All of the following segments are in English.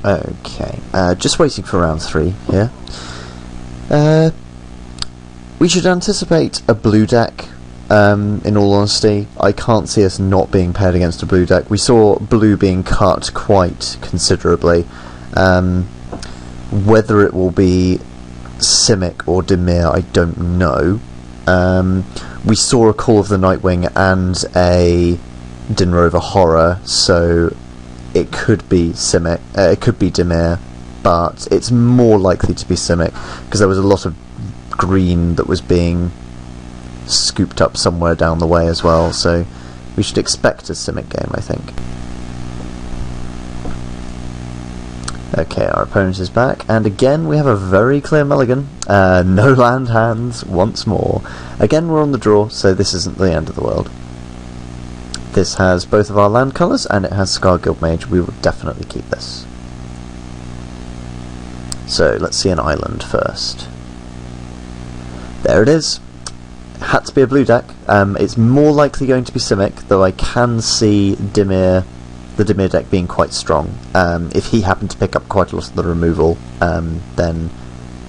Okay, just waiting for round 3 here. We should anticipate a blue deck, in all honesty. I can't see us not being paired against a blue deck. We saw blue being cut quite considerably. Whether it will be Simic or Dimir, I don't know. We saw a Call of the Nightwing and a Din Rover Horror, so it could be Simic, it could be Dimir, but it's more likely to be Simic, because there was a lot of green that was being scooped up somewhere down the way as well, so we should expect a Simic game, I think. Okay, our opponent is back, and again we have a very clear mulligan. No land hands once more. Again we're on the draw, so this isn't the end of the world. This has both of our land colours, and it has Scar Guildmage. We will definitely keep this. So let's see an island first. There it is. Had to be a blue deck. It's more likely going to be Simic, though I can see Dimir, the Dimir deck being quite strong. If he happened to pick up quite a lot of the removal, then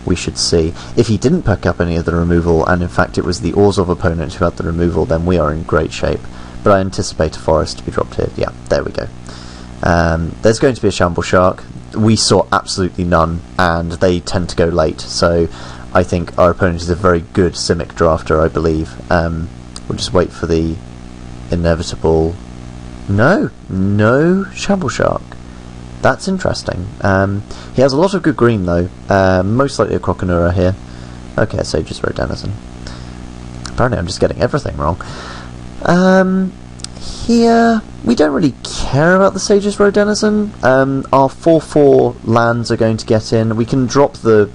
we should see. If he didn't pick up any of the removal, and in fact it was the Orzhov opponent who had the removal, then we are in great shape. But I anticipate a forest to be dropped here. Yeah, there we go. There's going to be a Shamble Shark. We saw absolutely none, and they tend to go late, so I think our opponent is a very good Simic drafter, I believe. We'll just wait for the inevitable... No Shamble Shark. That's interesting. He has a lot of good green, though. Most likely a Croconura here. Okay, so just Road Denizen. Apparently I'm just getting everything wrong. Here we don't really care about the Sage's Road Denizen. Our 4/4 lands are going to get in. We can drop the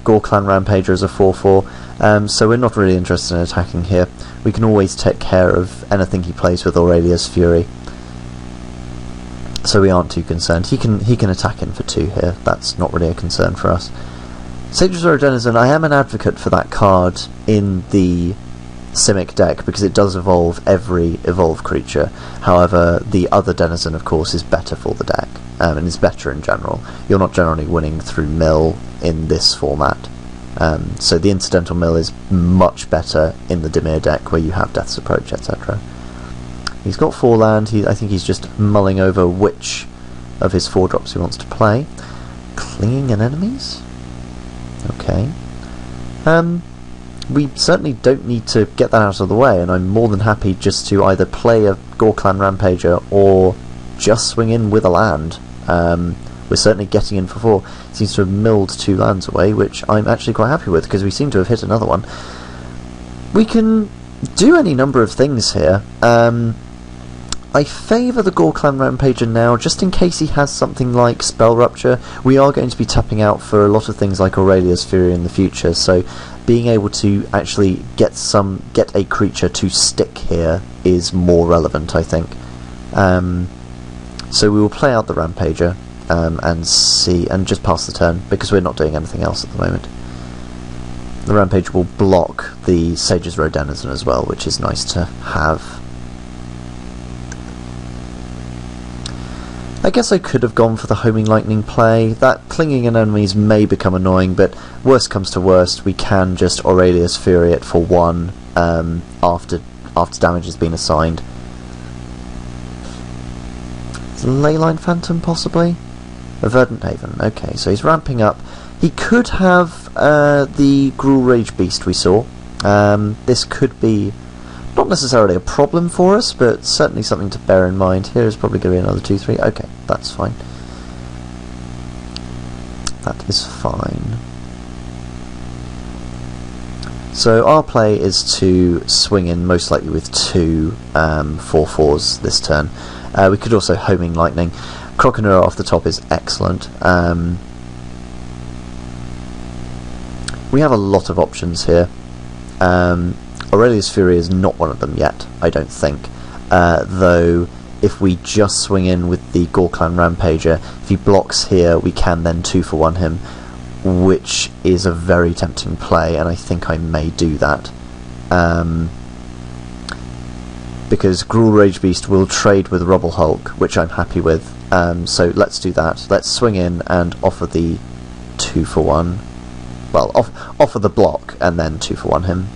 Gore Clan Rampager as a 4/4, so we're not really interested in attacking here. We can always take care of anything he plays with Aurelia's Fury, so we aren't too concerned. He can attack in for 2 here. That's not really a concern for us. Sage's Road Denizen, I am an advocate for that card in the Simic deck because it does evolve every evolved creature. However, the other Denizen, of course, is better for the deck, and is better in general. You're not generally winning through mill in this format, so the incidental mill is much better in the Dimir deck where you have Death's Approach, etc. He's got 4 land. I think he's just mulling over which of his 4 drops he wants to play. Clinging Anemones? Okay. We certainly don't need to get that out of the way, and I'm more than happy just to either play a Gore Clan Rampager or just swing in with a land. We're certainly getting in for 4. Seems to have milled 2 lands away, which I'm actually quite happy with, because we seem to have hit another one. We can do any number of things here. I favour the Gore Clan Rampager now, just in case he has something like Spell Rupture. We are going to be tapping out for a lot of things like Aurelia's Fury in the future, so being able to actually get a creature to stick here is more relevant, I think. So we will play out the Rampager and just pass the turn, because we're not doing anything else at the moment. The Rampager will block the Sage's Road Denizen as well, which is nice to have. I guess I could have gone for the Homing Lightning play. That clinging enemies may become annoying, but worst comes to worst, we can just Aurelia's Fury it for 1 after damage has been assigned. Is Leyline Phantom possibly? A Verdant Haven. Okay, so he's ramping up. He could have the Gruul Rage Beast we saw. This could be not necessarily a problem for us, but certainly something to bear in mind. Here is probably going to be another 2/3. Okay, that's fine. That is fine. So our play is to swing in most likely with 2 4/4s this turn. We could also Homing Lightning. Croconura off the top is excellent. We have a lot of options here. Aurelia's Fury is not one of them yet, I don't think. Though, if we just swing in with the Gore Clan Rampager, if he blocks here, we can then 2-for-1 him, which is a very tempting play, and I think I may do that. Because Gruul Rage Beast will trade with Rubble Hulk, which I'm happy with, So let's do that. Let's swing in and offer the 2-for-1. Well, offer the block and then 2-for-1 him.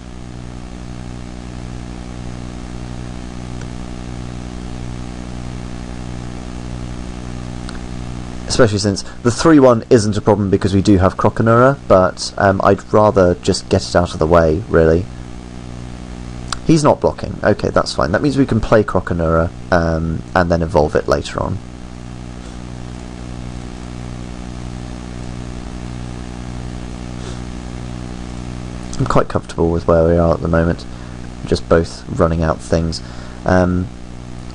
Especially since the 3-1 isn't a problem because we do have Croconura, but I'd rather just get it out of the way, really. He's not blocking. Okay, that's fine. That means we can play Croconura and then evolve it later on. I'm quite comfortable with where we are at the moment. Just both running out things.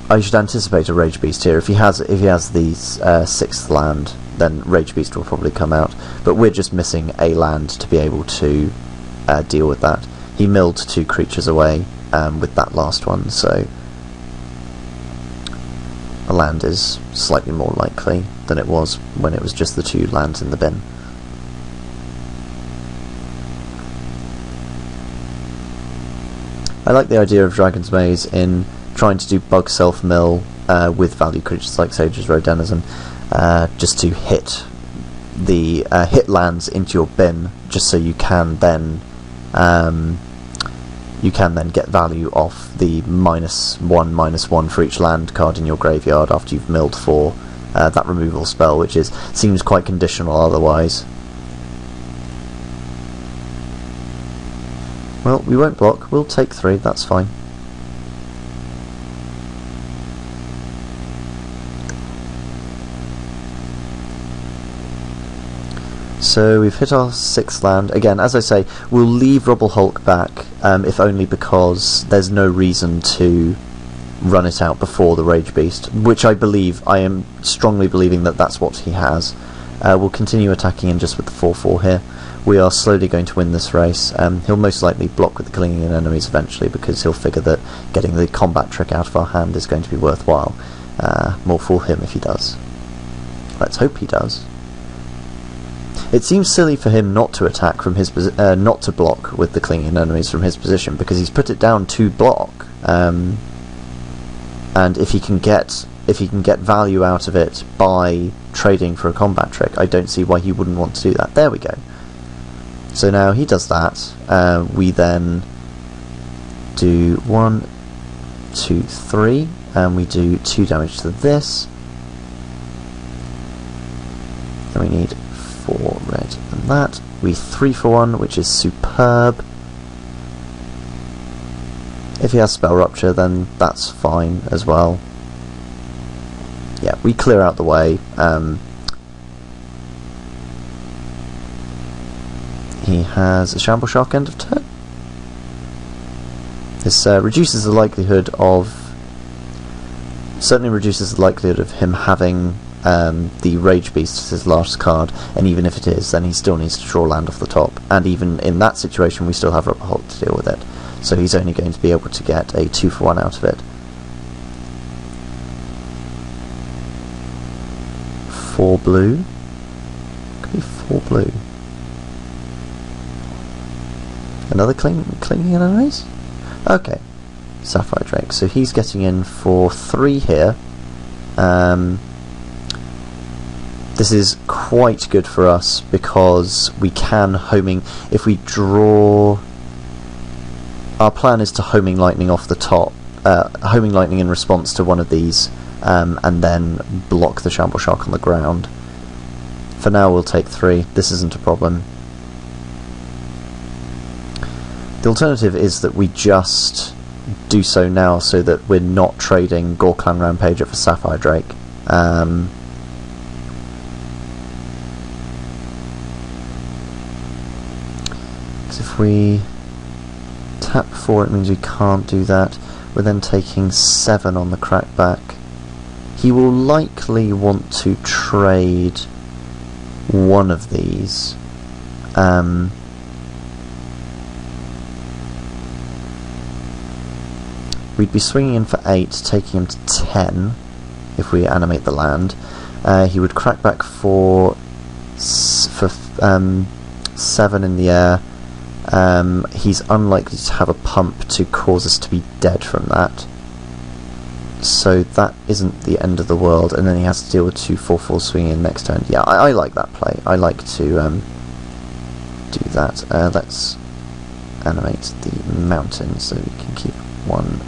I should anticipate a Rage Beast here. If he has the 6th land, then Rage Beast will probably come out. But we're just missing a land to be able to deal with that. He milled 2 creatures away with that last one, so a land is slightly more likely than it was when it was just the 2 lands in the bin. I like the idea of Dragon's Maze in trying to do bug self-mill with value creatures like Sage's Road Denizen, just to hit the hit lands into your bin, just so you can then get value off the -1/-1 for each land card in your graveyard after you've milled 4. That removal spell, which seems quite conditional otherwise. Well, we won't block. We'll take 3. That's fine. So we've hit our 6th land. Again, as I say, we'll leave Rubble Hulk back, if only because there's no reason to run it out before the Rage Beast, which I am strongly believing that that's what he has. We'll continue attacking him just with the 4/4 here. We are slowly going to win this race. He'll most likely block with the clinging enemies eventually, because he'll figure that getting the combat trick out of our hand is going to be worthwhile. More for him if he does. Let's hope he does. It seems silly for him not to attack from his not to block with the clinging enemies from his position, because he's put it down to block. And if he can get value out of it by trading for a combat trick, I don't see why he wouldn't want to do that. There we go. So now he does that. We then do 1, 2, 3, and we do 2 damage to this. Then we need 4 red and that. We 3-for-1, which is superb. If he has Spell Rupture, then that's fine as well. Yeah, we clear out the way. He has a Shamble Shark end of turn. This reduces the likelihood of... certainly reduces the likelihood of him having the Rage Beast as his last card, and even if it is, then he still needs to draw land off the top, and even in that situation we still have Rubber Hulk to deal with it, so he's only going to be able to get a 2-for-1 out of it. 4 blue? Could be 4 blue. Another clinging enemies? Okay. Sapphire Drake. So he's getting in for 3 here. This is quite good for us because we can homing... if we draw... our plan is to homing lightning off the top. Homing lightning in response to one of these, and then block the Shamble Shark on the ground. For now we'll take 3. This isn't a problem. The alternative is that we just do so now so that we're not trading Gorklang Rampager for Sapphire Drake. Because if we tap 4, it means we can't do that. We're then taking 7 on the crackback. He will likely want to trade one of these. We'd be swinging in for 8, taking him to 10 if we animate the land. He would crack back for 7 in the air. He's unlikely to have a pump to cause us to be dead from that. So that isn't the end of the world, and then he has to deal with 2 4/4 swinging in next turn. Yeah, I like that play. I like to do that. Let's animate the mountain so we can keep one.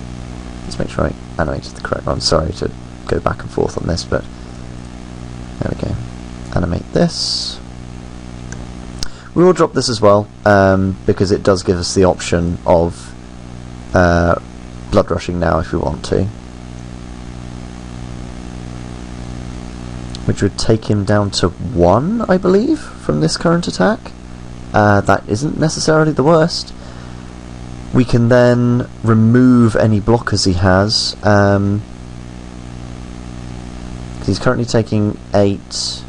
Let's make sure I animated the correct one. Sorry to go back and forth on this, but there we go. Animate this. We will drop this as well, because it does give us the option of blood rushing now if we want to, which would take him down to 1, I believe, from this current attack. That isn't necessarily the worst. We can then remove any blockers he has. He's currently taking 8.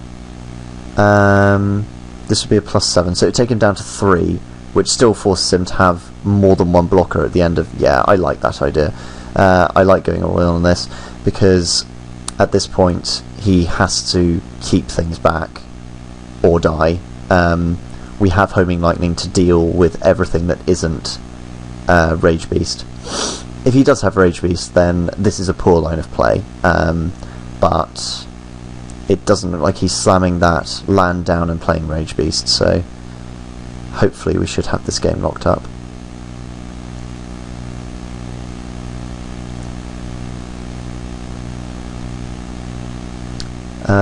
This would be a +7, so it would take him down to 3, which still forces him to have more than one blocker at the end of... Yeah, I like that idea. I like going all in on this, because at this point he has to keep things back or die. We have Homing Lightning to deal with everything that isn't Rage Beast. If he does have Rage Beast, then this is a poor line of play, but it doesn't look like he's slamming that land down and playing Rage Beast, so hopefully we should have this game locked up.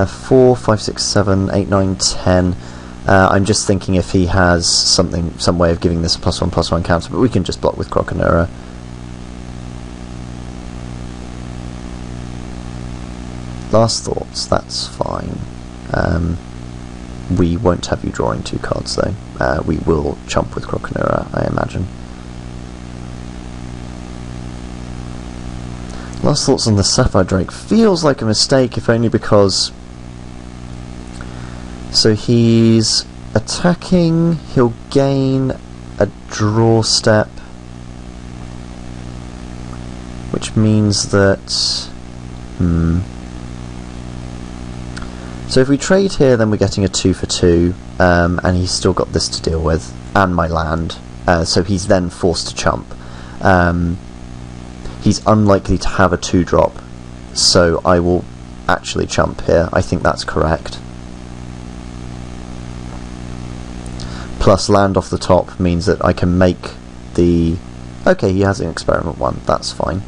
Four, 5, 6, 7, 8, 9, 10. I'm just thinking if he has some way of giving this a +1/+1 counter, but we can just block with Croconura. Last thoughts, that's fine. We won't have you drawing 2 cards though. We will chump with Croconura, I imagine. Last thoughts on the Sapphire Drake feels like a mistake, if only because... So he's attacking, he'll gain a draw step, which means that... So if we trade here, then we're getting a 2 for 2, and he's still got this to deal with, and my land, so he's then forced to chump. He's unlikely to have a 2-drop, so I will actually chump here. I think that's correct. Plus land off the top means that I can make the... Okay, he has an experiment 1, that's fine.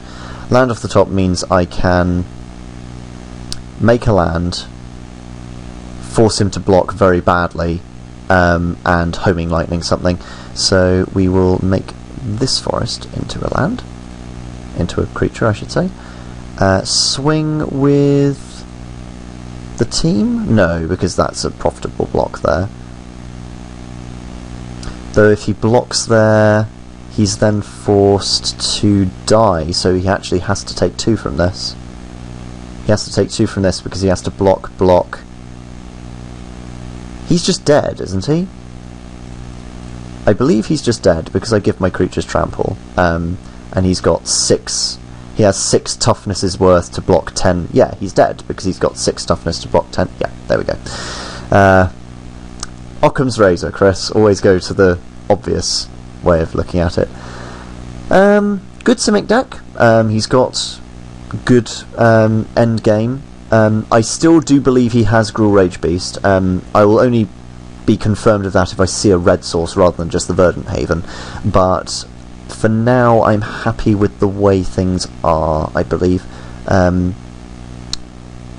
Land off the top means I can make a land, force him to block very badly, and Homing Lightning something. So we will make this forest into a land. Into a creature, I should say. Swing with the team? No, because that's a profitable block there. Though if he blocks there, he's then forced to die, so he actually has to take 2 from this. He has to take 2 from this because he has to block. He's just dead, isn't he? I believe he's just dead because I give my creatures trample. And he's got 6... He has 6 toughnesses worth to block 10... Yeah, he's dead because he's got 6 toughness to block 10... Yeah, there we go. Occam's razor, Chris. Always go to the obvious way of looking at it. Good Simic deck. He's got good end game. I still do believe he has Gruul Rage Beast. I will only be confirmed of that if I see a red source rather than just the Verdant Haven. But for now, I'm happy with the way things are, I believe.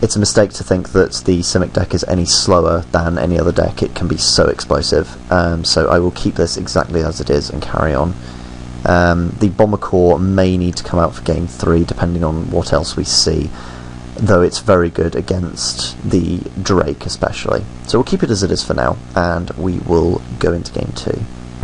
It's a mistake to think that the Simic deck is any slower than any other deck. It can be so explosive. So I will keep this exactly as it is and carry on. The Bomber Core may need to come out for Game 3, depending on what else we see. Though it's very good against the Drake especially. So we'll keep it as it is for now, and we will go into Game 2.